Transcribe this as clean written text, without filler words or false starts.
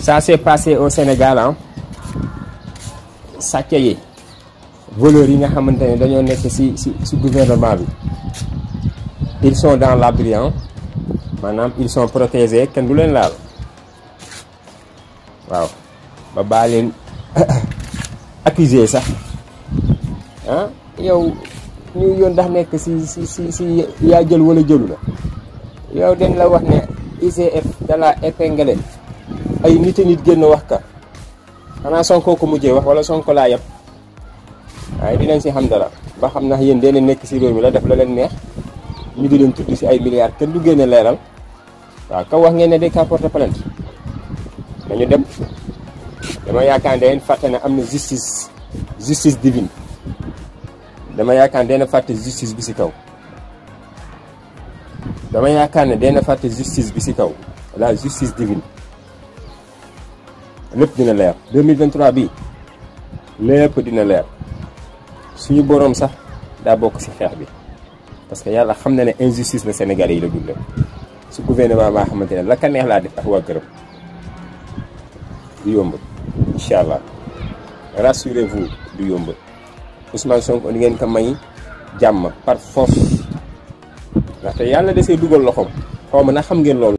ça s'est passé au Sénégal ah sàcc yi voleurs yi nga xamante ne dañoo nekk ci gouvernement bi ils sont dans l'abri maanaam ils sont protégés kenn du leen laal waaw ba baa leen accusé sax ah yow ñu yoon ndax nekk ci yaa jël wala jëlu la yow dañ la wax ne IGF da la épinglé ay nit génn wax ka xanaa Sonko ko mujjee wax wala Sonko laa yëpp waaye dinañ ci xam dara ba xam na yéen deen nekk ci réew mi la def la leen neex ñu di leen tudd ci ay milliards kenn du génne leeral waaw ka wax ngeen ne day ka porter plainte dañu dem dama yaakaar ne dañ fàtte ne am na justice divine dama yaakaar ne dana fàtte justice bi ci kaw dama yaakaar ne dana fàtte justice bi ci kaw la justice divine lépp dina leer 2023 bi lépp dina leer suñu boroom sax daa bokk ci xeex bi parce que yàlla xam na ne injustice la Sénégalais yi la dundal su gouvernement baa xamante ne la ka neex laa def ak waa këram du yomb incha allah rassurez-vous du yomb Ousmane Sonko di ngeen ko may jàmm par force ndaxte yàlla desee dugal loxoom xaw ma na xam ngeen loolu.